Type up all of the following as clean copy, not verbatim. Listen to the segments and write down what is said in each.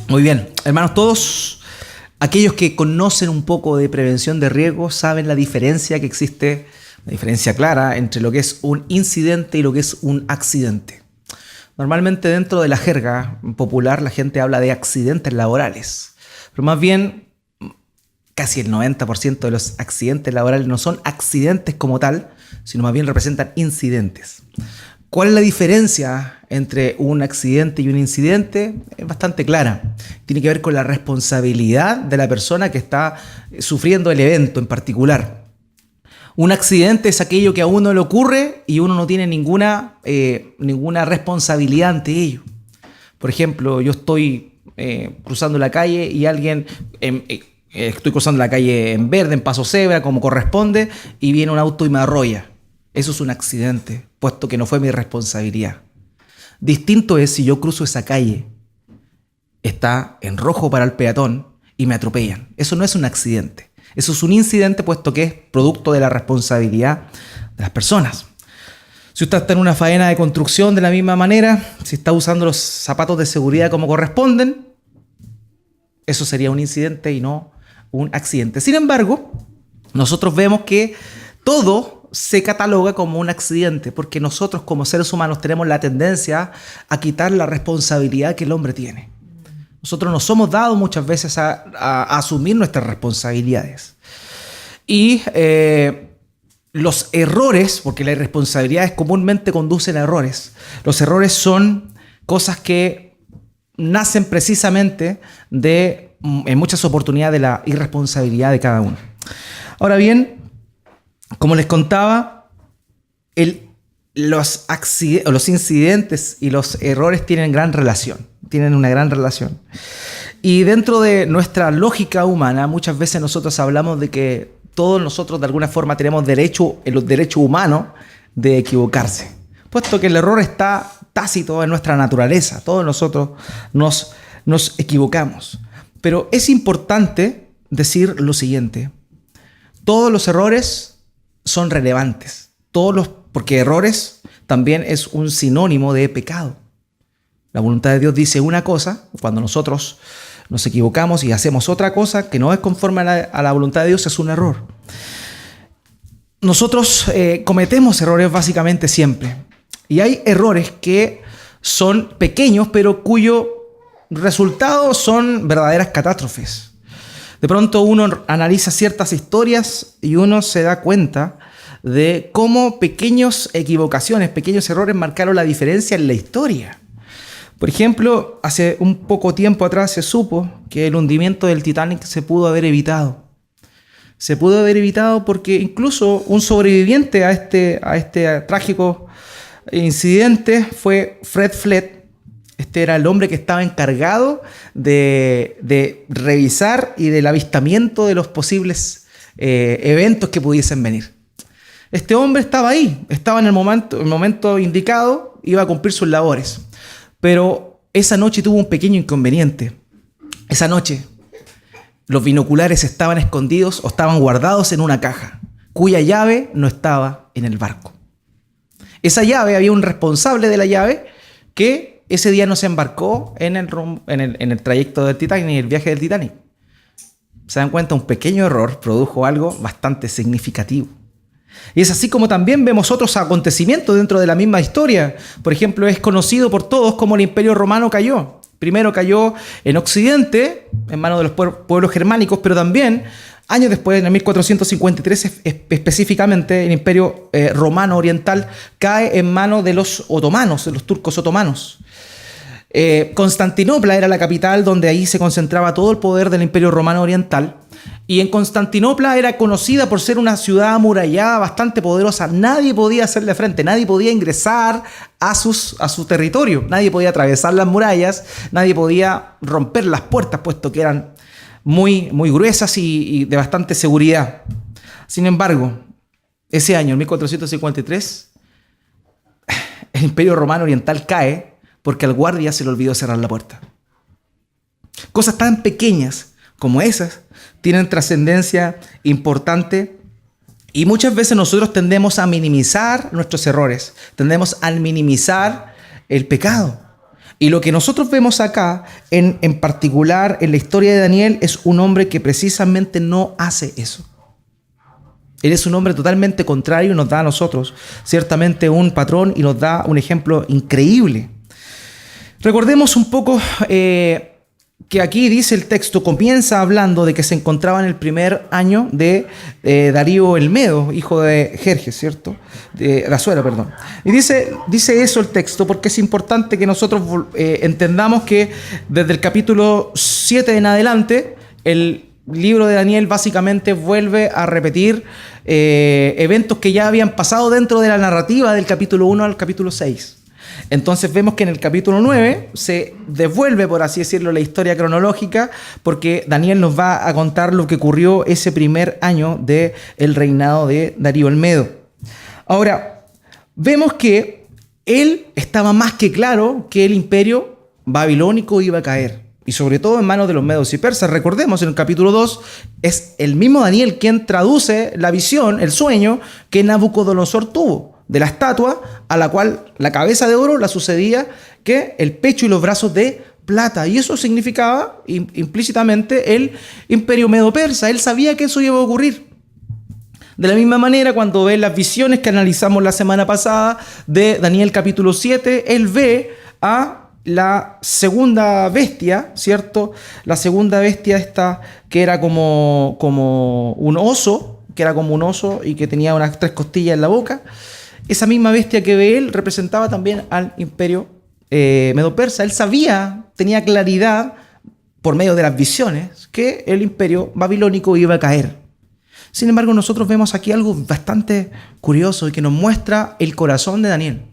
Muy bien, hermanos, todos aquellos que conocen un poco de prevención de riesgos saben la diferencia que existe, la diferencia clara entre lo que es un incidente y lo que es un accidente. Normalmente dentro de la jerga popular la gente habla de accidentes laborales, pero más bien casi el 90% de los accidentes laborales no son accidentes como tal, sino más bien representan incidentes. ¿Cuál es la diferencia entre un accidente y un incidente? Es bastante clara. Tiene que ver con la responsabilidad de la persona que está sufriendo el evento en particular. Un accidente es aquello que a uno le ocurre y uno no tiene ninguna responsabilidad ante ello. Por ejemplo, yo estoy cruzando la calle y estoy cruzando la calle en verde, en paso cebra, como corresponde, y viene un auto y me arrolla. Eso es un accidente, puesto que no fue mi responsabilidad. Distinto es si yo cruzo esa calle, está en rojo para el peatón y me atropellan. Eso no es un accidente. Eso es un incidente, puesto que es producto de la responsabilidad de las personas. Si usted está en una faena de construcción de la misma manera, si está usando los zapatos de seguridad como corresponden, eso sería un incidente y no un accidente. Sin embargo, nosotros vemos que todo se cataloga como un accidente, porque nosotros como seres humanos tenemos la tendencia a quitar la responsabilidad que el hombre tiene. Nosotros nos somos dados muchas veces a asumir nuestras responsabilidades. Y los errores, porque las irresponsabilidades comúnmente conducen a errores, los errores son cosas que nacen precisamente en muchas oportunidades de la irresponsabilidad de cada uno. Ahora bien, como les contaba, los incidentes y los errores tienen una gran relación. Y dentro de nuestra lógica humana, muchas veces nosotros hablamos de que todos nosotros de alguna forma tenemos el derecho humano de equivocarse, puesto que el error está tácito en nuestra naturaleza. Todos nosotros nos equivocamos. Pero es importante decir lo siguiente: todos los errores son relevantes, porque errores también es un sinónimo de pecado. La voluntad de Dios dice una cosa, cuando nosotros nos equivocamos y hacemos otra cosa que no es conforme a la voluntad de Dios, es un error. Nosotros cometemos errores básicamente siempre, y hay errores que son pequeños pero cuyo resultado son verdaderas catástrofes. De pronto uno analiza ciertas historias y uno se da cuenta de cómo pequeñas equivocaciones, pequeños errores marcaron la diferencia en la historia. Por ejemplo, hace un poco tiempo atrás se supo que el hundimiento del Titanic se pudo haber evitado. Se pudo haber evitado porque incluso un sobreviviente a este trágico incidente fue Fred Flett. Este era el hombre que estaba encargado de revisar y del avistamiento de los posibles eventos que pudiesen venir. Este hombre estaba ahí, estaba en el momento indicado, iba a cumplir sus labores. Pero esa noche tuvo un pequeño inconveniente. Esa noche los binoculares estaban escondidos o estaban guardados en una caja, cuya llave no estaba en el barco. Esa llave, había un responsable de la llave que ese día no se embarcó en el trayecto del Titanic ni el viaje del Titanic. Se dan cuenta, un pequeño error produjo algo bastante significativo. Y es así como también vemos otros acontecimientos dentro de la misma historia. Por ejemplo, es conocido por todos cómo el Imperio Romano cayó. Primero cayó en Occidente, en manos de los pueblos germánicos, pero también años después, en el 1453 específicamente, el Imperio Romano Oriental cae en manos de los otomanos, de los turcos otomanos. Constantinopla era la capital donde ahí se concentraba todo el poder del Imperio Romano Oriental. Y en Constantinopla era conocida por ser una ciudad amurallada bastante poderosa. Nadie podía hacerle frente, nadie podía ingresar a su territorio, nadie podía atravesar las murallas, nadie podía romper las puertas, puesto que eran muy, muy gruesas y de bastante seguridad. Sin embargo, ese año, en 1453, el Imperio Romano Oriental cae porque al guardia se le olvidó cerrar la puerta. Cosas tan pequeñas como esas tienen trascendencia importante y muchas veces nosotros tendemos a minimizar nuestros errores, tendemos a minimizar el pecado. Y lo que nosotros vemos acá, en particular en la historia de Daniel, es un hombre que precisamente no hace eso. Él es un hombre totalmente contrario y nos da a nosotros ciertamente un patrón y nos da un ejemplo increíble. Recordemos un poco que aquí dice el texto, comienza hablando de que se encontraba en el primer año de Darío el Medo, hijo de Jerjes, ¿cierto? De Azuero, perdón. Y dice eso el texto porque es importante que nosotros entendamos que desde el capítulo 7 en adelante, el libro de Daniel básicamente vuelve a repetir eventos que ya habían pasado dentro de la narrativa del capítulo 1 al capítulo 6. Entonces vemos que en el capítulo 9 se devuelve, por así decirlo, la historia cronológica, porque Daniel nos va a contar lo que ocurrió ese primer año del reinado de Darío el Medo. Ahora, vemos que él estaba más que claro que el imperio babilónico iba a caer, y sobre todo en manos de los medos y persas. Recordemos, en el capítulo 2 es el mismo Daniel quien traduce la visión, el sueño que Nabucodonosor tuvo de la estatua a la cual la cabeza de oro la sucedía que el pecho y los brazos de plata. Y eso significaba implícitamente el imperio medo-persa. Él sabía que eso iba a ocurrir. De la misma manera, cuando ve las visiones que analizamos la semana pasada de Daniel capítulo 7, él ve a la segunda bestia, ¿cierto? La segunda bestia esta que era como un oso, y que tenía unas 3 costillas en la boca. Esa misma bestia que ve él representaba también al imperio medo-persa. Él sabía, tenía claridad por medio de las visiones que el imperio babilónico iba a caer. Sin embargo, nosotros vemos aquí algo bastante curioso y que nos muestra el corazón de Daniel.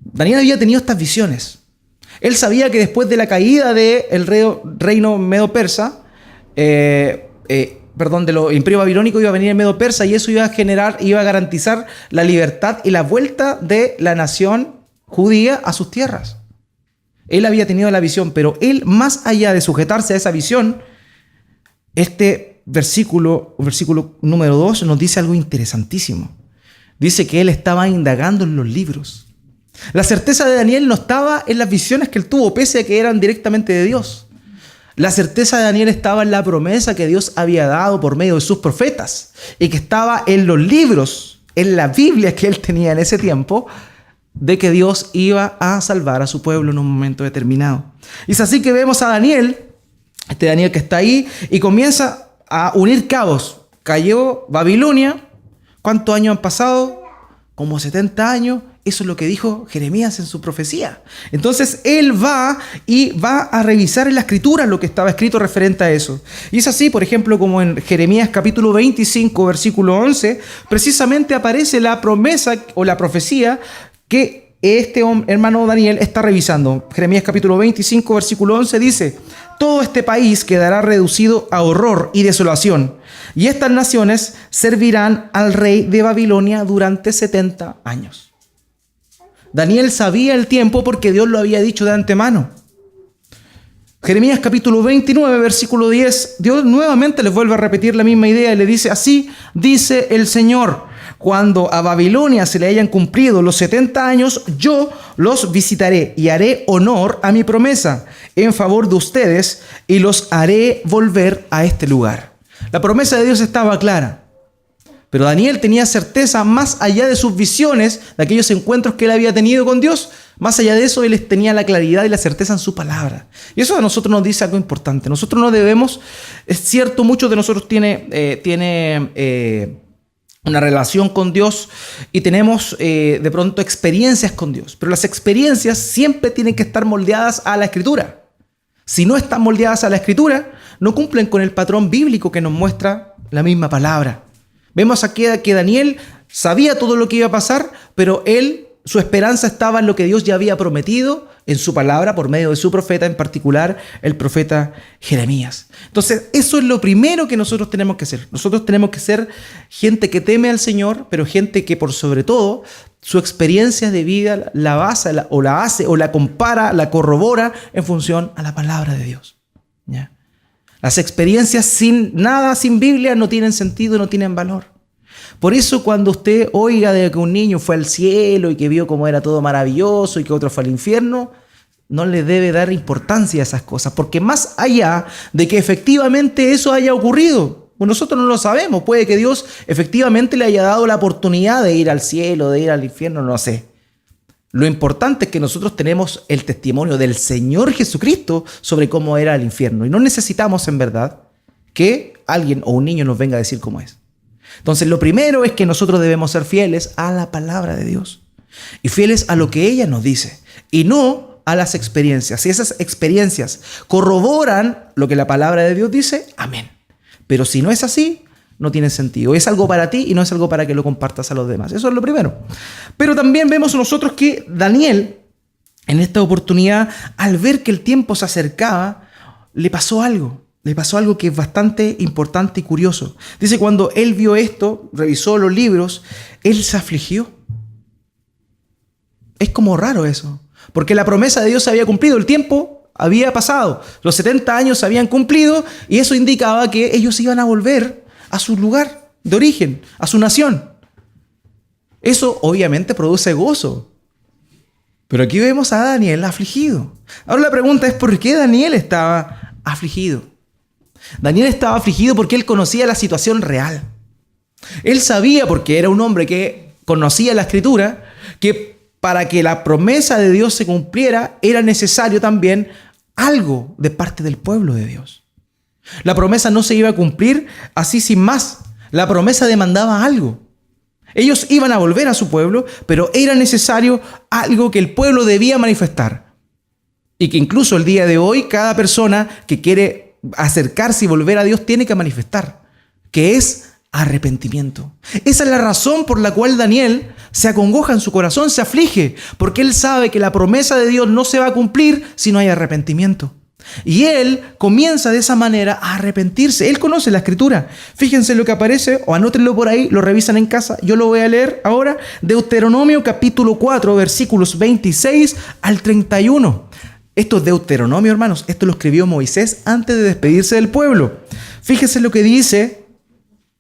Daniel había tenido estas visiones. Él sabía que después de la caída del reino medo-persa, del imperio babilónico, iba a venir el medo-persa y eso iba a garantizar la libertad y la vuelta de la nación judía a sus tierras. Él había tenido la visión, pero él, más allá de sujetarse a esa visión, este versículo número 2 nos dice algo interesantísimo. Dice que él estaba indagando en los libros. La certeza de Daniel no estaba en las visiones que él tuvo, pese a que eran directamente de Dios. La certeza de Daniel estaba en la promesa que Dios había dado por medio de sus profetas y que estaba en los libros, en la Biblia que él tenía en ese tiempo, de que Dios iba a salvar a su pueblo en un momento determinado. Y es así que vemos a Daniel, este Daniel que está ahí, y comienza a unir cabos. Cayó Babilonia. ¿Cuántos años han pasado? Como 70 años. Eso es lo que dijo Jeremías en su profecía. Entonces él va a revisar en la escritura lo que estaba escrito referente a eso. Y es así, por ejemplo, como en Jeremías capítulo 25, versículo 11, precisamente aparece la promesa o la profecía que este hermano Daniel está revisando. Jeremías capítulo 25, versículo 11 dice: todo este país quedará reducido a horror y desolación, y estas naciones servirán al rey de Babilonia durante 70 años. Daniel sabía el tiempo porque Dios lo había dicho de antemano. Jeremías capítulo 29, versículo 10, Dios nuevamente les vuelve a repetir la misma idea y le dice: así dice el Señor, cuando a Babilonia se le hayan cumplido los 70 años, yo los visitaré y haré honor a mi promesa en favor de ustedes y los haré volver a este lugar. La promesa de Dios estaba clara. Pero Daniel tenía certeza más allá de sus visiones, de aquellos encuentros que él había tenido con Dios. Más allá de eso, él tenía la claridad y la certeza en su palabra. Y eso a nosotros nos dice algo importante. Nosotros no debemos, es cierto, muchos de nosotros tienen una relación con Dios y tenemos de pronto experiencias con Dios. Pero las experiencias siempre tienen que estar moldeadas a la Escritura. Si no están moldeadas a la Escritura, no cumplen con el patrón bíblico que nos muestra la misma palabra. Vemos aquí que Daniel sabía todo lo que iba a pasar, pero su esperanza estaba en lo que Dios ya había prometido en su palabra por medio de su profeta, en particular el profeta Jeremías. Entonces, eso es lo primero que nosotros tenemos que hacer. Nosotros tenemos que ser gente que teme al Señor, pero gente que por sobre todo su experiencia de vida la basa o la hace o la compara, la corrobora en función a la palabra de Dios. ¿Ya? Las experiencias sin Biblia no tienen sentido, no tienen valor. Por eso cuando usted oiga de que un niño fue al cielo y que vio cómo era todo maravilloso y que otro fue al infierno, no le debe dar importancia a esas cosas, porque más allá de que efectivamente eso haya ocurrido, pues nosotros no lo sabemos, puede que Dios efectivamente le haya dado la oportunidad de ir al cielo, de ir al infierno, no sé. Lo importante es que nosotros tenemos el testimonio del Señor Jesucristo sobre cómo era el infierno, y no necesitamos en verdad que alguien o un niño nos venga a decir cómo es. Entonces, lo primero es que nosotros debemos ser fieles a la palabra de Dios y fieles a lo que ella nos dice y no a las experiencias. Si esas experiencias corroboran lo que la palabra de Dios dice, amén. Pero si no es así, no tiene sentido. Es algo para ti y no es algo para que lo compartas a los demás. Eso es lo primero. Pero también vemos nosotros que Daniel, en esta oportunidad, al ver que el tiempo se acercaba, le pasó algo. Le pasó algo que es bastante importante y curioso. Dice, cuando él vio esto, revisó los libros, él se afligió. Es como raro eso, porque la promesa de Dios se había cumplido, el tiempo había pasado, los 70 años se habían cumplido y eso indicaba que ellos iban a volver a su lugar de origen, a su nación. Eso obviamente produce gozo. Pero aquí vemos a Daniel afligido. Ahora la pregunta es, ¿por qué Daniel estaba afligido? Daniel estaba afligido porque él conocía la situación real. Él sabía, porque era un hombre que conocía la Escritura, que para que la promesa de Dios se cumpliera era necesario también algo de parte del pueblo de Dios. La promesa no se iba a cumplir así sin más. La promesa demandaba algo. Ellos iban a volver a su pueblo, pero era necesario algo que el pueblo debía manifestar. Y que incluso el día de hoy cada persona que quiere acercarse y volver a Dios tiene que manifestar, que es arrepentimiento. Esa es la razón por la cual Daniel se acongoja en su corazón, se aflige, porque él sabe que la promesa de Dios no se va a cumplir si no hay arrepentimiento. Y él comienza de esa manera a arrepentirse. Él conoce la Escritura. Fíjense lo que aparece, o anótenlo por ahí, lo revisan en casa. Yo lo voy a leer ahora. Deuteronomio capítulo 4, versículos 26 al 31. Esto es Deuteronomio, hermanos. Esto lo escribió Moisés antes de despedirse del pueblo. Fíjense lo que dice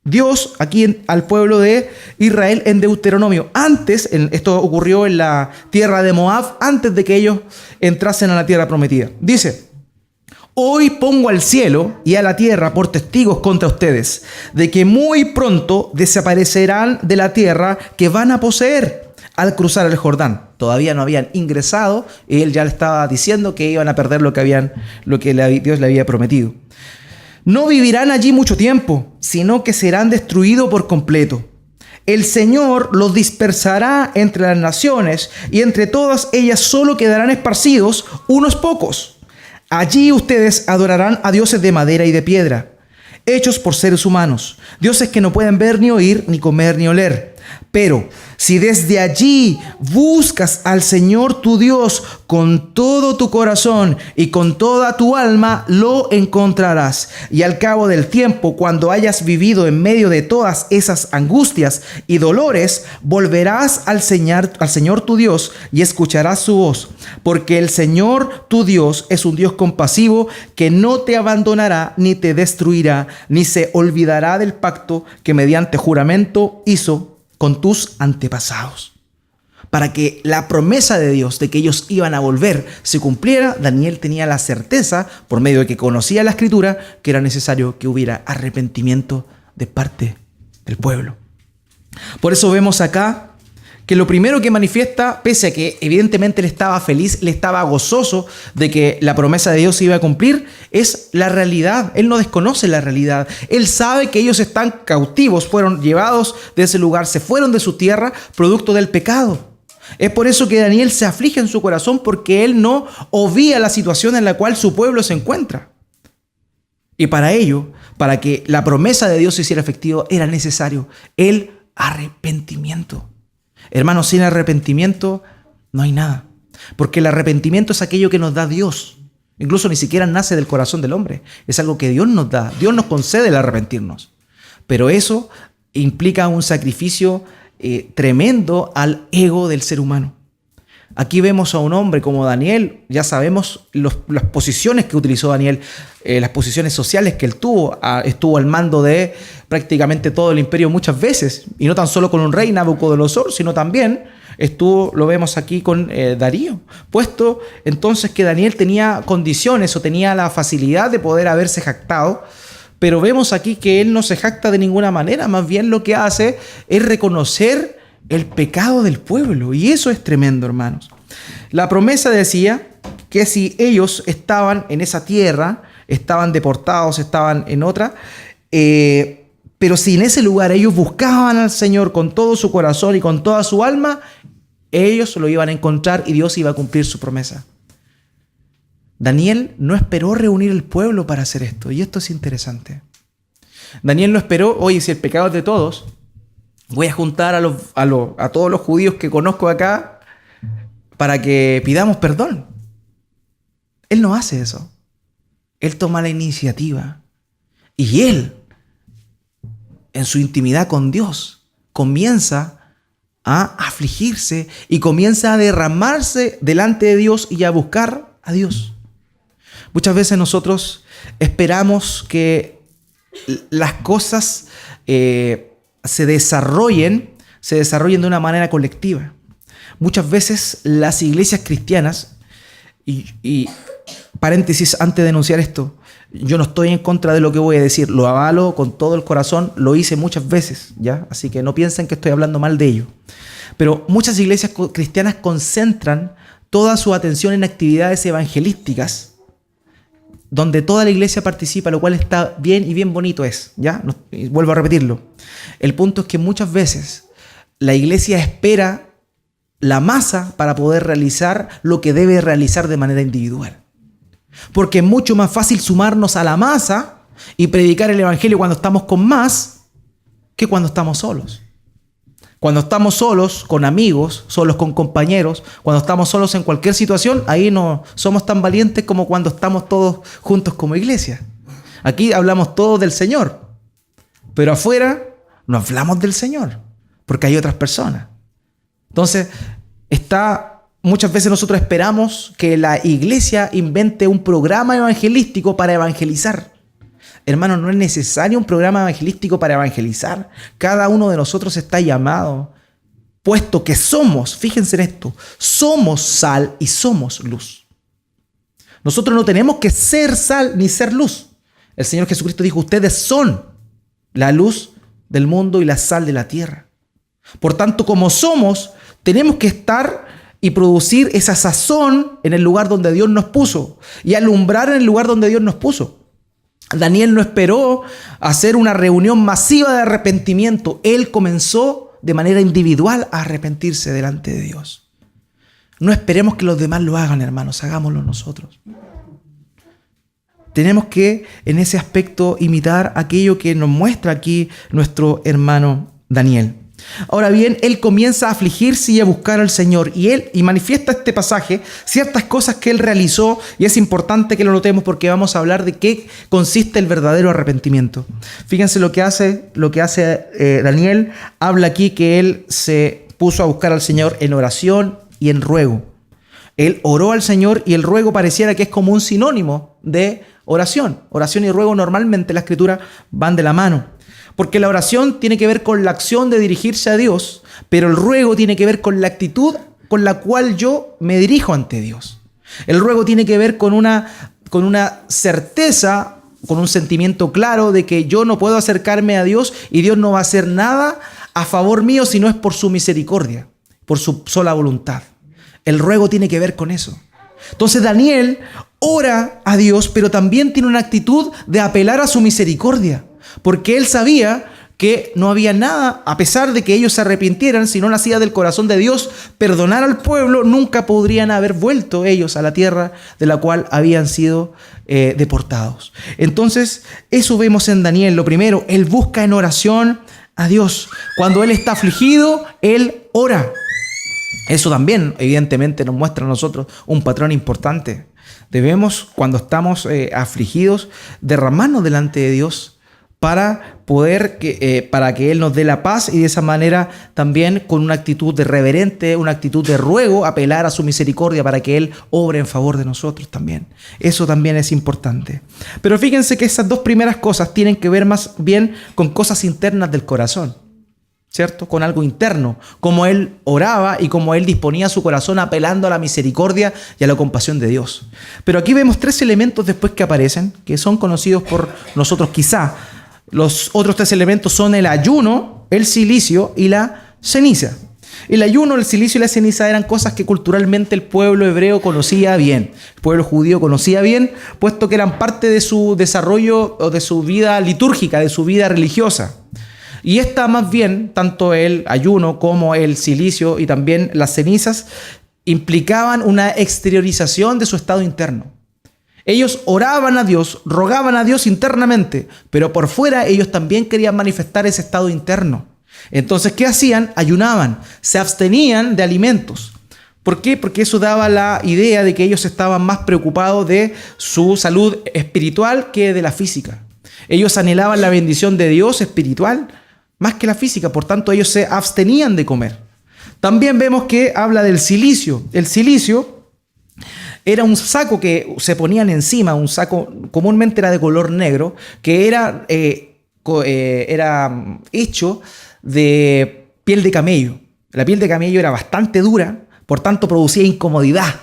Dios aquí al pueblo de Israel en Deuteronomio. Esto ocurrió en la tierra de Moab, antes de que ellos entrasen a la tierra prometida. Dice: hoy pongo al cielo y a la tierra por testigos contra ustedes, de que muy pronto desaparecerán de la tierra que van a poseer al cruzar el Jordán. Todavía no habían ingresado y él ya le estaba diciendo que iban a perder lo que Dios le había prometido. No vivirán allí mucho tiempo, sino que serán destruidos por completo. El Señor los dispersará entre las naciones y entre todas ellas solo quedarán esparcidos unos pocos. Allí ustedes adorarán a dioses de madera y de piedra, hechos por seres humanos, dioses que no pueden ver ni oír, ni comer ni oler. Pero si desde allí buscas al Señor tu Dios con todo tu corazón y con toda tu alma, lo encontrarás. Y al cabo del tiempo, cuando hayas vivido en medio de todas esas angustias y dolores, volverás al Señor tu Dios y escucharás su voz. Porque el Señor tu Dios es un Dios compasivo que no te abandonará ni te destruirá, ni se olvidará del pacto que mediante juramento hizo con tus antepasados. Para que la promesa de Dios de que ellos iban a volver se cumpliera, Daniel tenía la certeza, por medio de que conocía la Escritura, que era necesario que hubiera arrepentimiento de parte del pueblo. Por eso vemos acá que lo primero que manifiesta, pese a que evidentemente él estaba feliz, él estaba gozoso de que la promesa de Dios se iba a cumplir, es la realidad. Él no desconoce la realidad. Él sabe que ellos están cautivos, fueron llevados de ese lugar, se fueron de su tierra producto del pecado. Es por eso que Daniel se aflige en su corazón, porque él no obvia la situación en la cual su pueblo se encuentra. Y para ello, para que la promesa de Dios se hiciera efectiva, era necesario el arrepentimiento. Hermanos, sin arrepentimiento no hay nada. Porque el arrepentimiento es aquello que nos da Dios. Incluso ni siquiera nace del corazón del hombre. Es algo que Dios nos da. Dios nos concede el arrepentirnos. Pero eso implica un sacrificio tremendo al ego del ser humano. Aquí vemos a un hombre como Daniel, ya sabemos las posiciones que utilizó Daniel, las posiciones sociales que él tuvo. Estuvo al mando de prácticamente todo el imperio muchas veces, y no tan solo con un rey, Nabucodonosor, sino también lo vemos aquí con Darío. Puesto entonces que Daniel tenía condiciones o tenía la facilidad de poder haberse jactado, pero vemos aquí que él no se jacta de ninguna manera, más bien lo que hace es reconocer el pecado del pueblo, y eso es tremendo, hermanos. La promesa decía que si ellos estaban en esa tierra, estaban deportados, estaban en otra, pero si en ese lugar ellos buscaban al Señor con todo su corazón y con toda su alma, ellos lo iban a encontrar y Dios iba a cumplir su promesa. Daniel no esperó reunir el pueblo para hacer esto, y esto es interesante. Daniel no esperó, oye, si el pecado es de todos, voy a juntar a todos los judíos que conozco acá para que pidamos perdón. Él no hace eso. Él toma la iniciativa. Y él, en su intimidad con Dios, comienza a afligirse y comienza a derramarse delante de Dios y a buscar a Dios. Muchas veces nosotros esperamos que las cosas se desarrollen de una manera colectiva. Muchas veces las iglesias cristianas, y paréntesis antes de enunciar esto, yo no estoy en contra de lo que voy a decir, lo avalo con todo el corazón, lo hice muchas veces, ¿ya? Así que no piensen que estoy hablando mal de ello. Pero muchas iglesias cristianas concentran toda su atención en actividades evangelísticas, donde toda la iglesia participa, lo cual está bien y bien bonito es, ¿ya? No, vuelvo a repetirlo. El punto es que muchas veces la iglesia espera la masa para poder realizar lo que debe realizar de manera individual. Porque es mucho más fácil sumarnos a la masa y predicar el evangelio cuando estamos con más que cuando estamos solos. Cuando estamos solos con amigos, solos con compañeros, cuando estamos solos en cualquier situación, ahí no somos tan valientes como cuando estamos todos juntos como iglesia. Aquí hablamos todos del Señor, pero afuera no hablamos del Señor, porque hay otras personas. Entonces, muchas veces nosotros esperamos que la iglesia invente un programa evangelístico para evangelizar. Hermano, no es necesario un programa evangelístico para evangelizar. Cada uno de nosotros está llamado, puesto que somos, fíjense en esto, somos sal y somos luz. Nosotros no tenemos que ser sal ni ser luz. El Señor Jesucristo dijo, ustedes son la luz del mundo y la sal de la tierra. Por tanto, como somos, tenemos que estar y producir esa sazón en el lugar donde Dios nos puso y alumbrar en el lugar donde Dios nos puso. Daniel no esperó hacer una reunión masiva de arrepentimiento. Él comenzó de manera individual a arrepentirse delante de Dios. No esperemos que los demás lo hagan, hermanos, hagámoslo nosotros. Tenemos que, en ese aspecto, imitar aquello que nos muestra aquí nuestro hermano Daniel. Ahora bien, él comienza a afligirse y a buscar al Señor, y manifiesta este pasaje ciertas cosas que él realizó, y es importante que lo notemos porque vamos a hablar de qué consiste el verdadero arrepentimiento. Fíjense lo que hace Daniel. Habla aquí que él se puso a buscar al Señor en oración y en ruego. Él oró al Señor, y el ruego pareciera que es como un sinónimo de oración. Oración y ruego normalmente en la Escritura van de la mano. Porque la oración tiene que ver con la acción de dirigirse a Dios, pero el ruego tiene que ver con la actitud con la cual yo me dirijo ante Dios. El ruego tiene que ver con una certeza, con un sentimiento claro de que yo no puedo acercarme a Dios y Dios no va a hacer nada a favor mío si no es por su misericordia, por su sola voluntad. El ruego tiene que ver con eso. Entonces Daniel ora a Dios, pero también tiene una actitud de apelar a su misericordia. Porque él sabía que no había nada, a pesar de que ellos se arrepintieran, si no nacía del corazón de Dios perdonar al pueblo, nunca podrían haber vuelto ellos a la tierra de la cual habían sido deportados. Entonces, eso vemos en Daniel. Lo primero, él busca en oración a Dios. Cuando él está afligido, él ora. Eso también, evidentemente, nos muestra a nosotros un patrón importante. Debemos, cuando estamos afligidos, derramarnos delante de Dios para para que Él nos dé la paz y de esa manera también con una actitud de reverente, una actitud de ruego, apelar a su misericordia para que Él obre en favor de nosotros también. Eso también es importante. Pero fíjense que esas dos primeras cosas tienen que ver más bien con cosas internas del corazón, ¿cierto? Con algo interno, como Él oraba y como Él disponía su corazón apelando a la misericordia y a la compasión de Dios. Pero aquí vemos tres elementos después que aparecen, que son conocidos por nosotros quizá. Los otros tres elementos son el ayuno, el cilicio y la ceniza. El ayuno, el cilicio y la ceniza eran cosas que culturalmente el pueblo hebreo conocía bien, el pueblo judío conocía bien, puesto que eran parte de su desarrollo o de su vida litúrgica, de su vida religiosa. Y esta más bien, tanto el ayuno como el cilicio y también las cenizas, implicaban una exteriorización de su estado interno. Ellos oraban a Dios, rogaban a Dios internamente, pero por fuera ellos también querían manifestar ese estado interno. Entonces, ¿qué hacían? Ayunaban, se abstenían de alimentos. ¿Por qué? Porque eso daba la idea de que ellos estaban más preocupados de su salud espiritual que de la física. Ellos anhelaban la bendición de Dios espiritual más que la física, por tanto ellos se abstenían de comer. También vemos que habla del cilicio. El cilicio era un saco que se ponían encima, un saco comúnmente era de color negro, que era hecho de piel de camello. La piel de camello era bastante dura, por tanto producía incomodidad.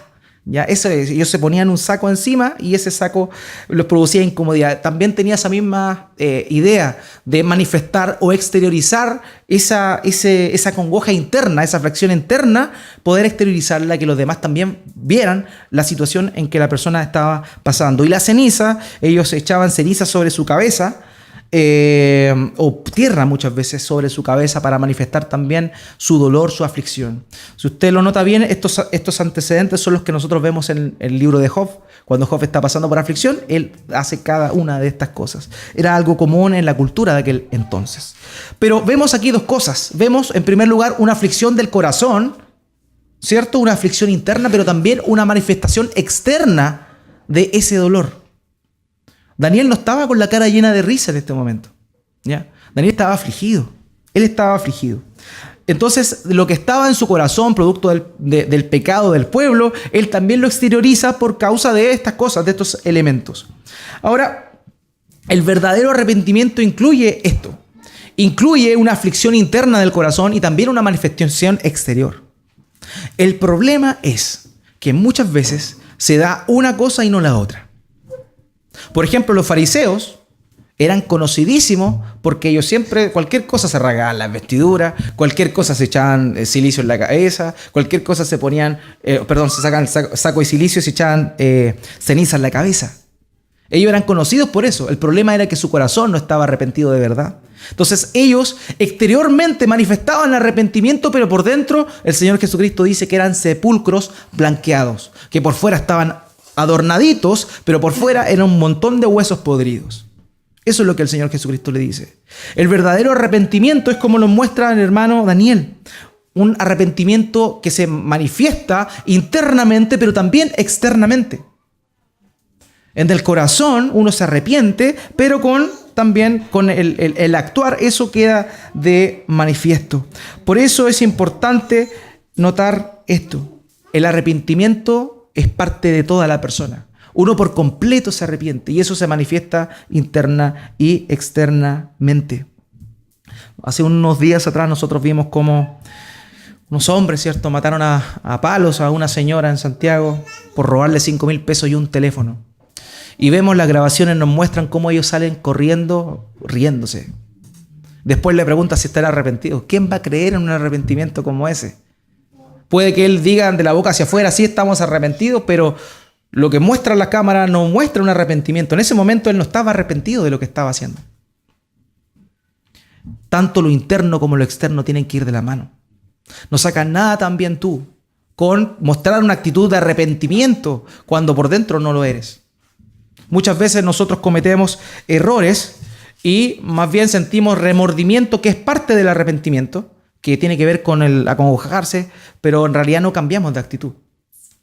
¿Ya? Ellos se ponían un saco encima y ese saco los producía incomodidad. También tenía esa misma idea de manifestar o exteriorizar esa congoja interna, esa aflicción interna, poder exteriorizarla, que los demás también vieran la situación en que la persona estaba pasando. Y la ceniza, ellos echaban ceniza sobre su cabeza, o tierra muchas veces sobre su cabeza para manifestar también su dolor, su aflicción. Si usted lo nota bien, estos antecedentes son los que nosotros vemos en el libro de Job. Cuando Job está pasando por aflicción, él hace cada una de estas cosas. Era algo común en la cultura de aquel entonces. Pero vemos aquí dos cosas. Vemos en primer lugar una aflicción del corazón, ¿cierto? Una aflicción interna, pero también una manifestación externa de ese dolor. Daniel no estaba con la cara llena de risa en este momento, ¿ya? Daniel estaba afligido. Él estaba afligido. Entonces, lo que estaba en su corazón, producto del pecado del pueblo, él también lo exterioriza por causa de estas cosas, de estos elementos. Ahora, el verdadero arrepentimiento incluye esto. Incluye una aflicción interna del corazón y también una manifestación exterior. El problema es que muchas veces se da una cosa y no la otra. Por ejemplo, los fariseos eran conocidísimos porque ellos siempre, cualquier cosa se rasgaban las vestiduras, cualquier cosa se echaban silicio en la cabeza, cualquier cosa se ponían, se sacaban el saco de silicio y se echaban ceniza en la cabeza. Ellos eran conocidos por eso. El problema era que su corazón no estaba arrepentido de verdad. Entonces ellos exteriormente manifestaban arrepentimiento, pero por dentro el Señor Jesucristo dice que eran sepulcros blanqueados, que por fuera estaban adornaditos, pero por fuera era un montón de huesos podridos. Eso es lo que el Señor Jesucristo le dice. El verdadero arrepentimiento es como lo muestra el hermano Daniel. Un arrepentimiento que se manifiesta internamente, pero también externamente. En el corazón uno se arrepiente, pero también con el actuar eso queda de manifiesto. Por eso es importante notar esto. El arrepentimiento es parte de toda la persona. Uno por completo se arrepiente y eso se manifiesta interna y externamente. Hace unos días atrás nosotros vimos cómo unos hombres, ¿cierto?, mataron a palos a una señora en Santiago por robarle 5.000 pesos y un teléfono. Y vemos las grabaciones, nos muestran cómo ellos salen corriendo, riéndose. Después le preguntan si están arrepentidos. ¿Quién va a creer en un arrepentimiento como ese? Puede que él diga de la boca hacia afuera, sí estamos arrepentidos, pero lo que muestra la cámara no muestra un arrepentimiento. En ese momento él no estaba arrepentido de lo que estaba haciendo. Tanto lo interno como lo externo tienen que ir de la mano. No sacas nada también tú con mostrar una actitud de arrepentimiento cuando por dentro no lo eres. Muchas veces nosotros cometemos errores y más bien sentimos remordimiento, que es parte del arrepentimiento, que tiene que ver con el acongojarse, pero en realidad no cambiamos de actitud.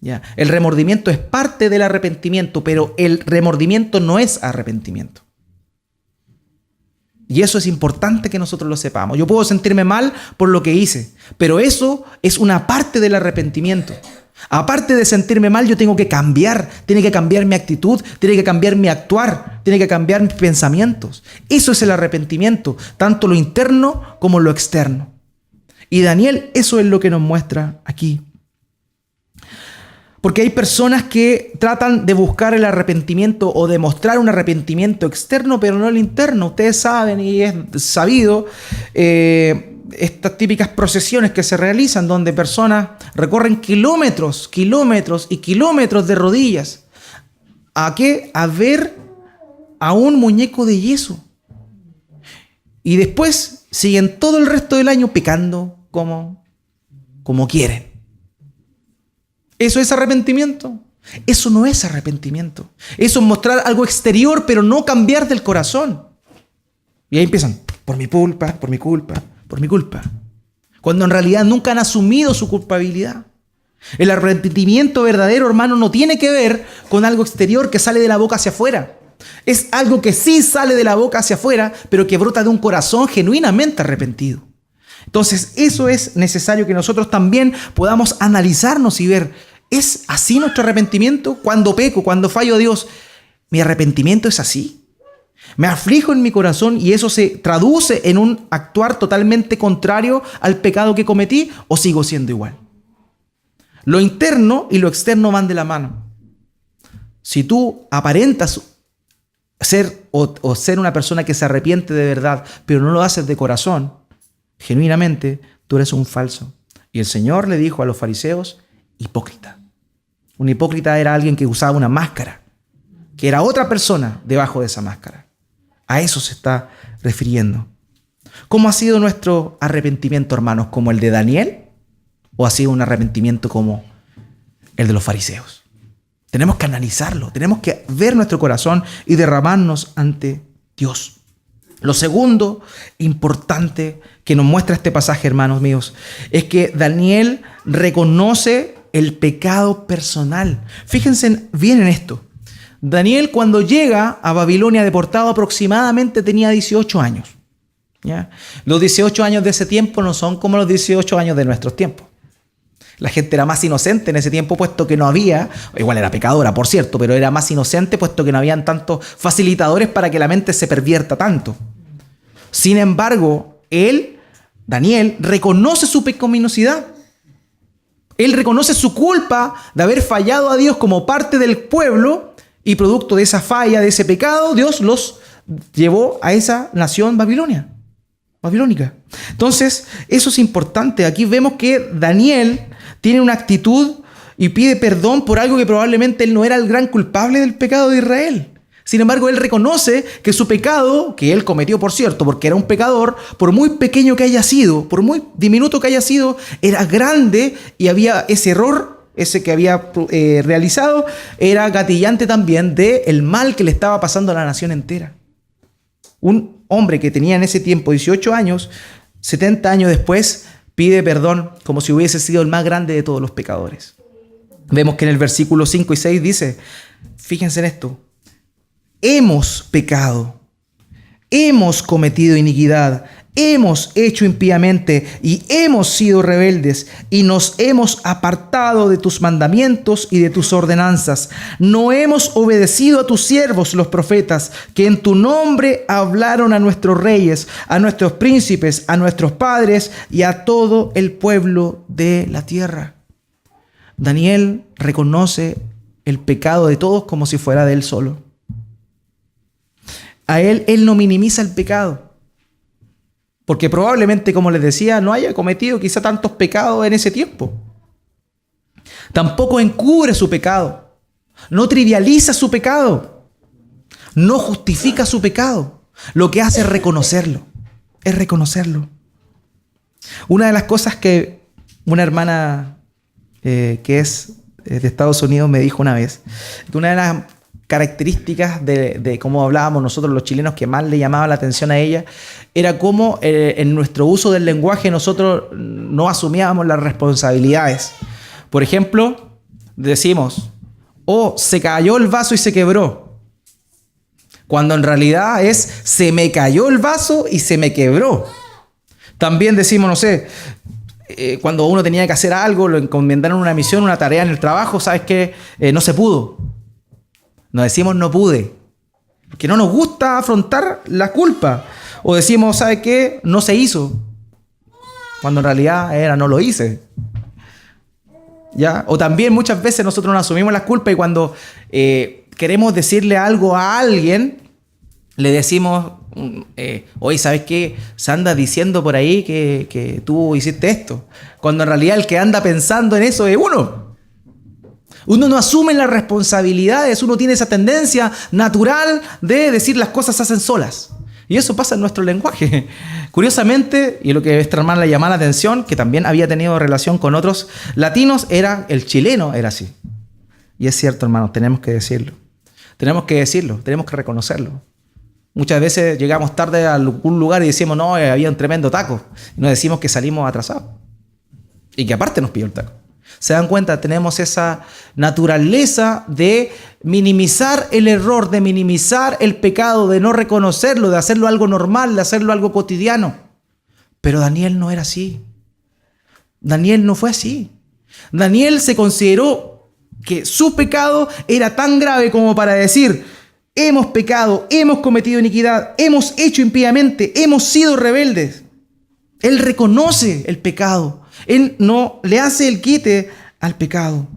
¿Ya? El remordimiento es parte del arrepentimiento, pero el remordimiento no es arrepentimiento. Y eso es importante que nosotros lo sepamos. Yo puedo sentirme mal por lo que hice, pero eso es una parte del arrepentimiento. Aparte de sentirme mal, yo tengo que cambiar. Tiene que cambiar mi actitud, tiene que cambiar mi actuar, tiene que cambiar mis pensamientos. Eso es el arrepentimiento, tanto lo interno como lo externo. Y Daniel, eso es lo que nos muestra aquí. Porque hay personas que tratan de buscar el arrepentimiento o de mostrar un arrepentimiento externo, pero no el interno. Ustedes saben y es sabido estas típicas procesiones que se realizan donde personas recorren kilómetros, kilómetros y kilómetros de rodillas. ¿A qué? A ver a un muñeco de yeso. Y después siguen todo el resto del año pecando como quieren. ¿Eso es arrepentimiento? Eso no es arrepentimiento. Eso es mostrar algo exterior, pero no cambiar del corazón. Y ahí empiezan, por mi culpa, por mi culpa, por mi culpa. Cuando en realidad nunca han asumido su culpabilidad. El arrepentimiento verdadero, hermano, no tiene que ver con algo exterior que sale de la boca hacia afuera. Es algo que sí sale de la boca hacia afuera, pero que brota de un corazón genuinamente arrepentido. Entonces, eso es necesario que nosotros también podamos analizarnos y ver, ¿es así nuestro arrepentimiento? Cuando peco, cuando fallo a Dios, ¿mi arrepentimiento es así? ¿Me aflijo en mi corazón y eso se traduce en un actuar totalmente contrario al pecado que cometí o sigo siendo igual? Lo interno y lo externo van de la mano. Si tú aparentas ser o ser una persona que se arrepiente de verdad, pero no lo haces de corazón, genuinamente, tú eres un falso. Y el Señor le dijo a los fariseos, hipócrita. Un hipócrita era alguien que usaba una máscara, que era otra persona debajo de esa máscara. A eso se está refiriendo. ¿Cómo ha sido nuestro arrepentimiento, hermanos? ¿Como el de Daniel? ¿O ha sido un arrepentimiento como el de los fariseos? Tenemos que analizarlo, tenemos que ver nuestro corazón y derramarnos ante Dios. Lo segundo importante que nos muestra este pasaje, hermanos míos, es que Daniel reconoce el pecado personal. Fíjense bien en esto. Daniel, cuando llega a Babilonia deportado, aproximadamente tenía 18 años. ¿Ya? Los 18 años de ese tiempo no son como los 18 años de nuestros tiempos. La gente era más inocente en ese tiempo, puesto que no había, igual era pecadora, por cierto, pero era más inocente, puesto que no habían tantos facilitadores para que la mente se pervierta tanto. Sin embargo, Daniel, reconoce su pecaminosidad. Él reconoce su culpa de haber fallado a Dios como parte del pueblo y producto de esa falla, de ese pecado, Dios los llevó a esa nación babilónica. Entonces, eso es importante. Aquí vemos que Daniel tiene una actitud y pide perdón por algo que probablemente él no era el gran culpable del pecado de Israel. Sin embargo, él reconoce que su pecado, que él cometió, por cierto, porque era un pecador, por muy pequeño que haya sido, por muy diminuto que haya sido, era grande y había ese error, ese que había realizado, era gatillante también del mal que le estaba pasando a la nación entera. Un hombre que tenía en ese tiempo 18 años, 70 años después, pide perdón como si hubiese sido el más grande de todos los pecadores. Vemos que en el versículo 5 y 6 dice, fíjense en esto, hemos pecado, hemos cometido iniquidad, hemos hecho impíamente y hemos sido rebeldes y nos hemos apartado de tus mandamientos y de tus ordenanzas. No hemos obedecido a tus siervos los profetas, que en tu nombre hablaron a nuestros reyes, a nuestros príncipes, a nuestros padres y a todo el pueblo de la tierra. Daniel reconoce el pecado de todos como si fuera de él solo. A él no minimiza el pecado. Porque probablemente, como les decía, no haya cometido quizá tantos pecados en ese tiempo. Tampoco encubre su pecado. No trivializa su pecado. No justifica su pecado. Lo que hace es reconocerlo. Es reconocerlo. Una de las cosas que una hermana que es de Estados Unidos me dijo una vez, que una de las características de cómo hablábamos nosotros los chilenos que más le llamaba la atención a ella era cómo en nuestro uso del lenguaje nosotros no asumíamos las responsabilidades. Por ejemplo, decimos, se cayó el vaso y se quebró. cuando en realidad es se me cayó el vaso y se me quebró. También decimos, no sé, cuando uno tenía que hacer algo, lo encomendaron una misión, una tarea en el trabajo, ¿sabes qué? No se pudo. Nos decimos no pude, porque no nos gusta afrontar la culpa. O decimos, ¿sabes qué? No se hizo, cuando en realidad era no lo hice. ¿Ya? O también muchas veces nosotros nos asumimos la culpa y cuando queremos decirle algo a alguien, le decimos, oye, ¿sabes qué? Se anda diciendo por ahí que tú hiciste esto. Cuando en realidad el que anda pensando en eso es uno. Uno no asume las responsabilidades, uno tiene esa tendencia natural de decir las cosas se hacen solas. Y eso pasa en nuestro lenguaje. Curiosamente, y lo que esta hermana le llamaba la atención, que también había tenido relación con otros latinos, el chileno era así. Y es cierto, hermanos, tenemos que decirlo. Tenemos que decirlo, tenemos que reconocerlo. Muchas veces llegamos tarde a algún lugar y decimos, no, había un tremendo taco. Y nos decimos que salimos atrasados. Y que aparte nos pilló el taco. ¿Se dan cuenta? Tenemos esa naturaleza de minimizar el error, de minimizar el pecado, de no reconocerlo, de hacerlo algo normal, de hacerlo algo cotidiano. Pero Daniel no era así. Daniel no fue así. Daniel se consideró que su pecado era tan grave como para decir, hemos pecado, hemos cometido iniquidad, hemos hecho impíamente, hemos sido rebeldes. Él reconoce el pecado. Él no le hace el quite al pecado.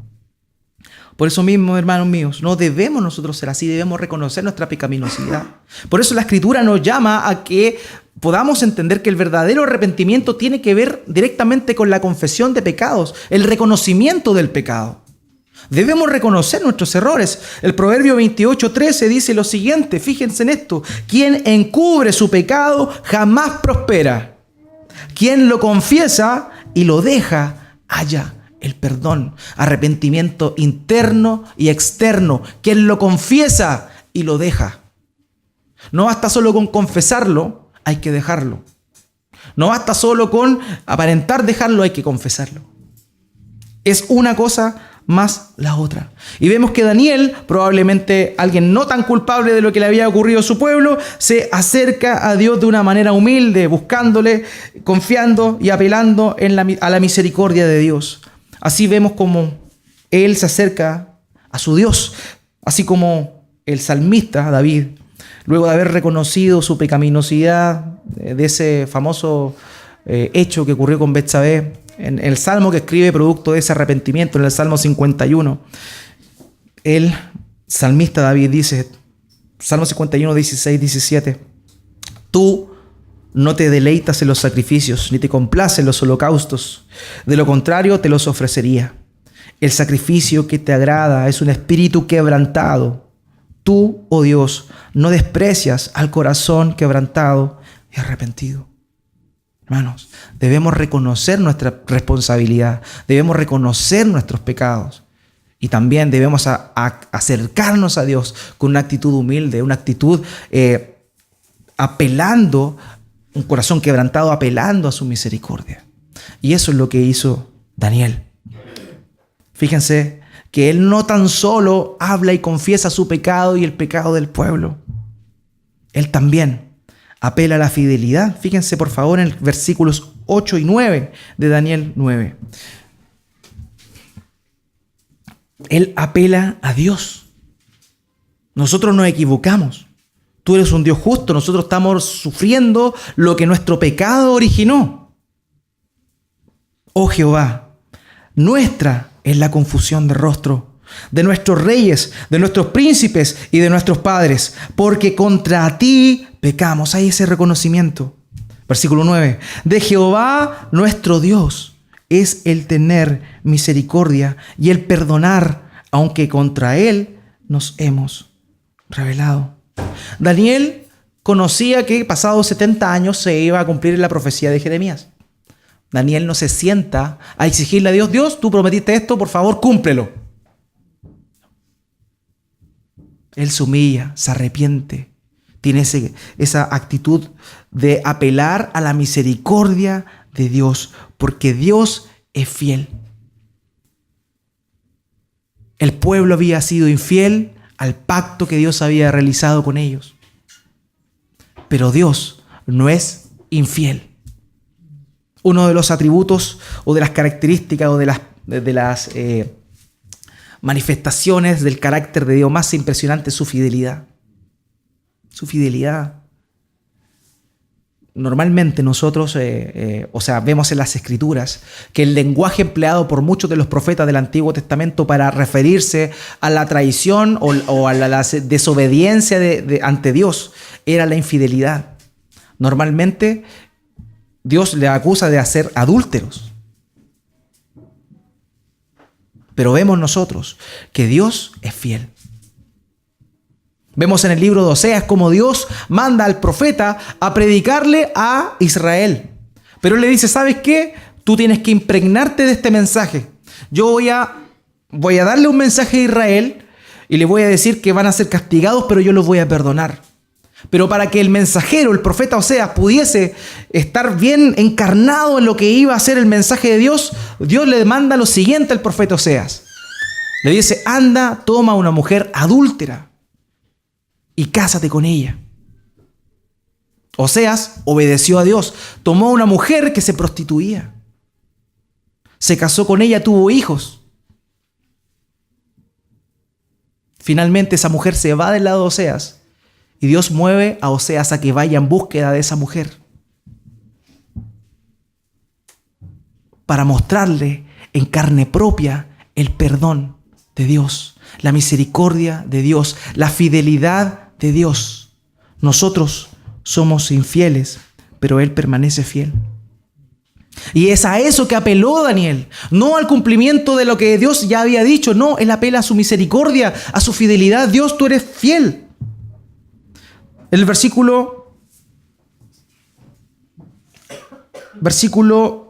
Por eso mismo, hermanos míos, no debemos nosotros ser así, debemos reconocer nuestra pecaminosidad. Por eso la Escritura nos llama a que podamos entender que el verdadero arrepentimiento tiene que ver directamente con la confesión de pecados, el reconocimiento del pecado. Debemos reconocer nuestros errores. El Proverbio 28:13 dice lo siguiente, fíjense en esto: quien encubre su pecado jamás prospera. Quien lo confiesa y lo deja, halla el perdón. Arrepentimiento interno y externo. Quien lo confiesa y lo deja. No basta solo con confesarlo, hay que dejarlo. No basta solo con aparentar dejarlo, hay que confesarlo. Es una cosa más la otra. Y vemos que Daniel, probablemente alguien no tan culpable de lo que le había ocurrido a su pueblo, se acerca a Dios de una manera humilde, buscándole, confiando y apelando a la misericordia de Dios. Así vemos como él se acerca a su Dios, así como el salmista David, luego de haber reconocido su pecaminosidad de ese famoso hecho que ocurrió con Betsabé, en el salmo que escribe producto de ese arrepentimiento, en el Salmo 51, el salmista David dice, Salmo 51, 16, 17, tú no te deleitas en los sacrificios, ni te complaces en los holocaustos, de lo contrario te los ofrecería. El sacrificio que te agrada es un espíritu quebrantado. Tú, oh Dios, no desprecias al corazón quebrantado y arrepentido. Hermanos, debemos reconocer nuestra responsabilidad, debemos reconocer nuestros pecados y también debemos acercarnos a Dios con una actitud humilde, una actitud apelando, un corazón quebrantado apelando a su misericordia. Y eso es lo que hizo Daniel. Fíjense que él no tan solo habla y confiesa su pecado y el pecado del pueblo, él también apela a la fidelidad. Fíjense por favor en versículos 8 y 9 de Daniel 9. Él apela a Dios. Nosotros nos equivocamos. Tú eres un Dios justo. Nosotros estamos sufriendo lo que nuestro pecado originó. Oh Jehová, nuestra es la confusión de rostro de nuestros reyes, de nuestros príncipes y de nuestros padres, porque contra ti pecamos. Hay ese reconocimiento. Versículo 9. De Jehová nuestro Dios es el tener misericordia y el perdonar, aunque contra él nos hemos rebelado. Daniel conocía que pasados 70 años se iba a cumplir la profecía de Jeremías. Daniel no se sienta a exigirle a Dios, Dios, tú prometiste esto, por favor, cúmplelo. Él se humilla, se arrepiente, tiene esa actitud de apelar a la misericordia de Dios, porque Dios es fiel. El pueblo había sido infiel al pacto que Dios había realizado con ellos. pero Dios no es infiel. Uno de los atributos o de las características o de las manifestaciones del carácter de Dios más impresionante es su fidelidad. Su fidelidad. Normalmente nosotros, vemos en las Escrituras que el lenguaje empleado por muchos de los profetas del Antiguo Testamento para referirse a la traición o a la desobediencia ante Dios era la infidelidad. Normalmente Dios le acusa de ser adúlteros. Pero vemos nosotros que Dios es fiel. Vemos en el libro de Oseas cómo Dios manda al profeta a predicarle a Israel. Pero él le dice, ¿sabes qué? Tú tienes que impregnarte de este mensaje. Yo voy a darle un mensaje a Israel y le voy a decir que van a ser castigados, pero yo los voy a perdonar. Pero para que el mensajero, el profeta Oseas, pudiese estar bien encarnado en lo que iba a ser el mensaje de Dios, Dios le manda lo siguiente al profeta Oseas. Le dice, anda, toma una mujer adúltera y cásate con ella. Oseas obedeció a Dios, tomó una mujer que se prostituía, se casó con ella, tuvo hijos. Finalmente esa mujer se va del lado de Oseas y Dios mueve a Oseas a que vaya en búsqueda de esa mujer para mostrarle en carne propia el perdón de Dios, la misericordia de Dios, la fidelidad de Dios. Nosotros somos infieles, pero Él permanece fiel. Y es a eso que apeló Daniel, no al cumplimiento de lo que Dios ya había dicho, no, él apela a su misericordia, a su fidelidad. Dios, tú eres fiel. El versículo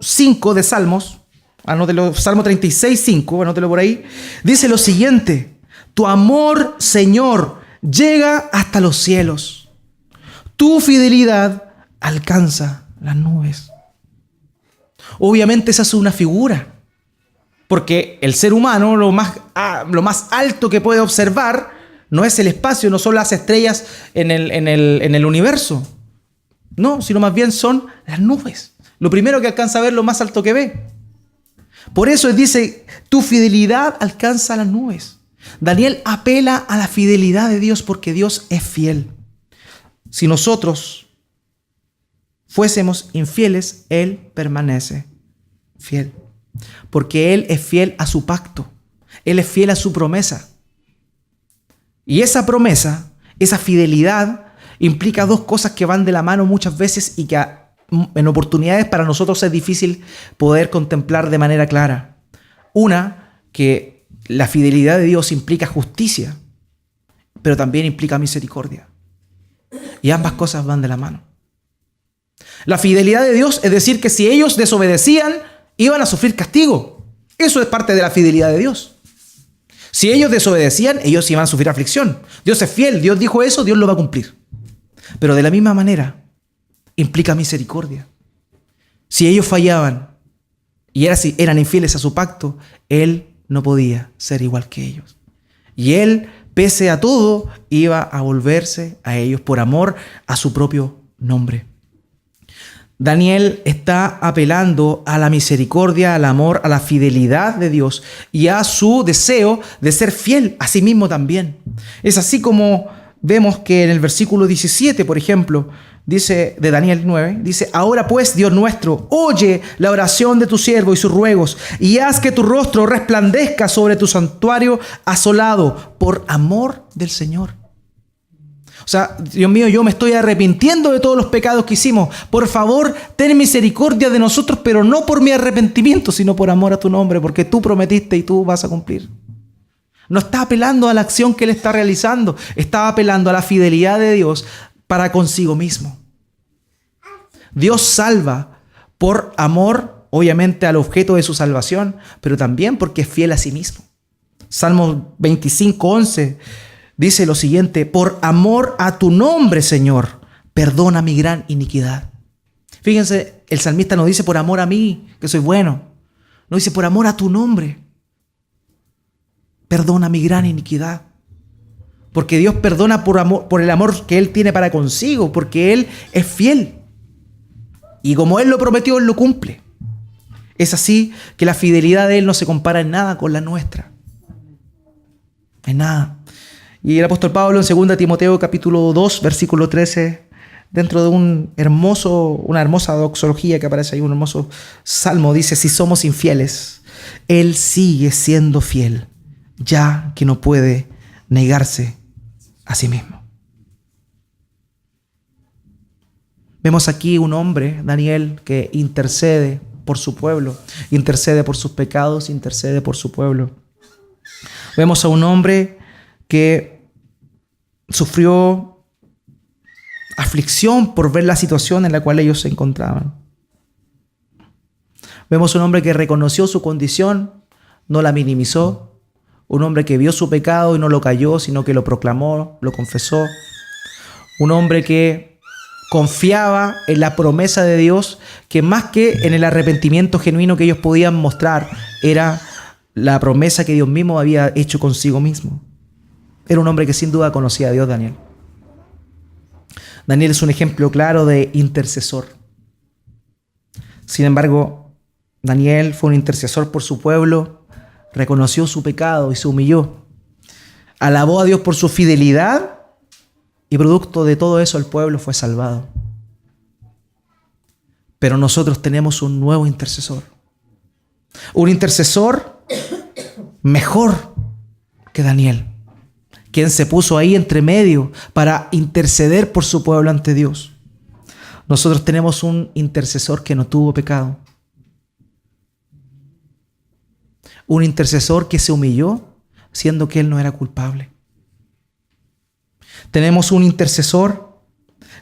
5 de Salmos, anótelo, Salmo 36, 5, anótelo por ahí, dice lo siguiente: tu amor, Señor, llega hasta los cielos. Tu fidelidad alcanza las nubes. Obviamente esa es una figura, porque el ser humano lo más alto que puede observar no es el espacio, no son las estrellas en el universo. No, sino más bien son las nubes. Lo primero que alcanza a ver, lo más alto que ve. Por eso dice, tu fidelidad alcanza las nubes. Daniel apela a la fidelidad de Dios porque Dios es fiel. Si nosotros fuésemos infieles, Él permanece fiel. Porque Él es fiel a su pacto. Él es fiel a su promesa. Y esa promesa, esa fidelidad, implica dos cosas que van de la mano muchas veces y que en oportunidades para nosotros es difícil poder contemplar de manera clara. Una, que la fidelidad de Dios implica justicia, pero también implica misericordia. Y ambas cosas van de la mano. La fidelidad de Dios es decir que si ellos desobedecían, iban a sufrir castigo. Eso es parte de la fidelidad de Dios. Si ellos desobedecían, ellos iban a sufrir aflicción. Dios es fiel, Dios dijo eso, Dios lo va a cumplir. Pero de la misma manera, implica misericordia. Si ellos fallaban y eran infieles a su pacto, Él no podía ser igual que ellos. Y Él, pese a todo, iba a volverse a ellos por amor a su propio nombre. Daniel está apelando a la misericordia, al amor, a la fidelidad de Dios y a su deseo de ser fiel a sí mismo también. Es así como vemos que en el versículo 17, por ejemplo, dice de Daniel 9, dice: ahora pues, Dios nuestro, oye la oración de tu siervo y sus ruegos, y haz que tu rostro resplandezca sobre tu santuario asolado por amor del Señor. O sea, Dios mío, yo me estoy arrepintiendo de todos los pecados que hicimos. Por favor, ten misericordia de nosotros, pero no por mi arrepentimiento, sino por amor a tu nombre, porque tú prometiste y tú vas a cumplir. No está apelando a la acción que él está realizando, está apelando a la fidelidad de Dios para consigo mismo. Dios salva por amor, obviamente, al objeto de su salvación, pero también porque es fiel a sí mismo. Salmo 25:11 dice lo siguiente: por amor a tu nombre, Señor, perdona mi gran iniquidad. Fíjense, el salmista no dice por amor a mí, que soy bueno. No, dice por amor a tu nombre. Perdona mi gran iniquidad. Porque Dios perdona por el amor que Él tiene para consigo, porque Él es fiel. Y como Él lo prometió, Él lo cumple. Es así que la fidelidad de Él no se compara en nada con la nuestra. En nada. Y el apóstol Pablo en 2 Timoteo capítulo 2, versículo 13, dentro de una hermosa doxología que aparece ahí, un hermoso salmo, dice: si somos infieles, Él sigue siendo fiel, ya que no puede negarse a sí mismo. Vemos aquí un hombre, Daniel, que intercede por su pueblo, intercede por sus pecados, intercede por su pueblo. Vemos a un hombre que sufrió aflicción por ver la situación en la cual ellos se encontraban. Vemos un hombre que reconoció su condición, no la minimizó. Un hombre que vio su pecado y no lo calló, sino que lo proclamó, lo confesó. Un hombre que confiaba en la promesa de Dios, que más que en el arrepentimiento genuino que ellos podían mostrar, era la promesa que Dios mismo había hecho consigo mismo. Era un hombre que sin duda conocía a Dios, Daniel. Daniel es un ejemplo claro de intercesor. Sin embargo, Daniel fue un intercesor por su pueblo, reconoció su pecado y se humilló. Alabó a Dios por su fidelidad y producto de todo eso el pueblo fue salvado. Pero nosotros tenemos un nuevo intercesor. Un intercesor mejor que Daniel, quien se puso ahí entre medio para interceder por su pueblo ante Dios. Nosotros tenemos un intercesor que no tuvo pecado. Un intercesor que se humilló siendo que él no era culpable. Tenemos un intercesor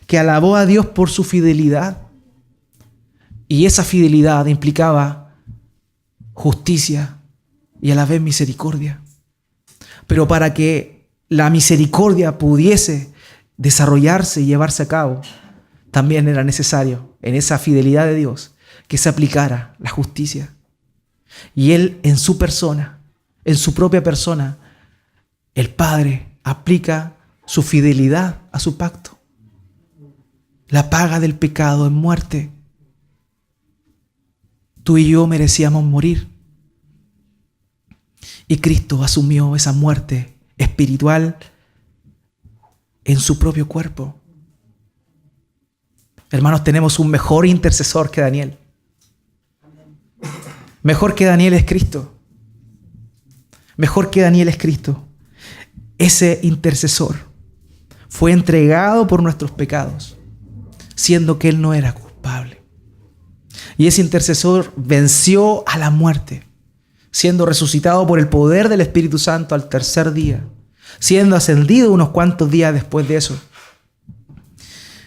que alabó a Dios por su fidelidad. Y esa fidelidad implicaba justicia y a la vez misericordia. Pero para que la misericordia pudiese desarrollarse y llevarse a cabo, también era necesario en esa fidelidad de Dios que se aplicara la justicia. Y Él en su persona, en su propia persona, el Padre aplica su fidelidad a su pacto. La paga del pecado es muerte. Tú y yo merecíamos morir. Y Cristo asumió esa muerte espiritual en su propio cuerpo. Hermanos, tenemos un mejor intercesor que Daniel. Mejor que Daniel es Cristo. Mejor que Daniel es Cristo. Ese intercesor fue entregado por nuestros pecados, siendo que Él no era culpable. Y ese intercesor venció a la muerte, siendo resucitado por el poder del Espíritu Santo al tercer día, siendo ascendido unos cuantos días después de eso.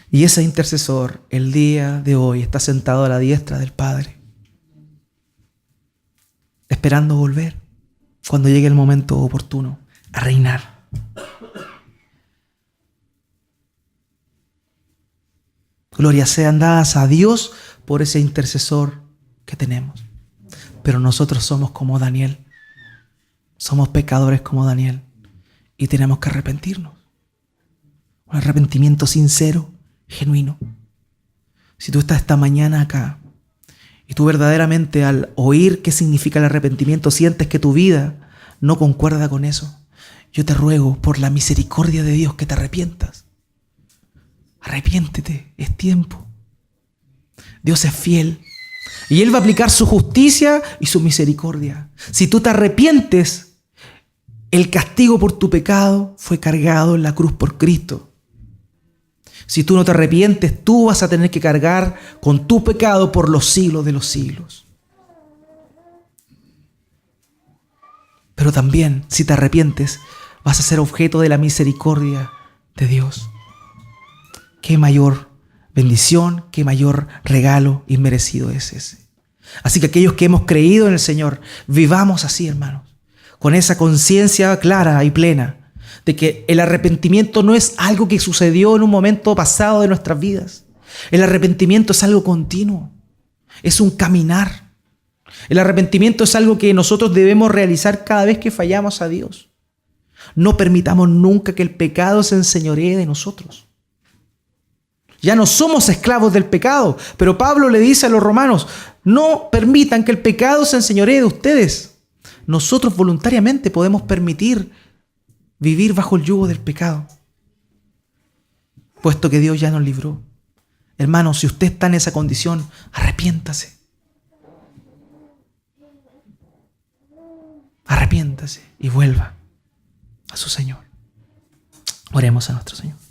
Y ese intercesor, el día de hoy, está sentado a la diestra del Padre, esperando volver cuando llegue el momento oportuno a reinar. Glorias sean dadas a Dios por ese intercesor que tenemos. Pero nosotros somos como Daniel. Somos pecadores como Daniel. Y tenemos que arrepentirnos. Un arrepentimiento sincero, genuino. Si tú estás esta mañana acá y tú verdaderamente al oír qué significa el arrepentimiento sientes que tu vida no concuerda con eso, yo te ruego por la misericordia de Dios que te arrepientas. Arrepiéntete, es tiempo. Dios es fiel y Él va a aplicar su justicia y su misericordia. Si tú te arrepientes, el castigo por tu pecado fue cargado en la cruz por Cristo. Si tú no te arrepientes, tú vas a tener que cargar con tu pecado por los siglos de los siglos. Pero también, si te arrepientes, vas a ser objeto de la misericordia de Dios. Qué mayor bendición, qué mayor regalo inmerecido es ese. Así que aquellos que hemos creído en el Señor, vivamos así, hermanos, con esa conciencia clara y plena de que el arrepentimiento no es algo que sucedió en un momento pasado de nuestras vidas. El arrepentimiento es algo continuo, es un caminar. El arrepentimiento es algo que nosotros debemos realizar cada vez que fallamos a Dios. No permitamos nunca que el pecado se enseñoree de nosotros. Ya no somos esclavos del pecado, pero Pablo le dice a los romanos, no permitan que el pecado se enseñoree de ustedes. Nosotros voluntariamente podemos permitir vivir bajo el yugo del pecado, puesto que Dios ya nos libró. Hermano, si usted está en esa condición, arrepiéntase. Arrepiéntase y vuelva a su Señor. Oremos a nuestro Señor.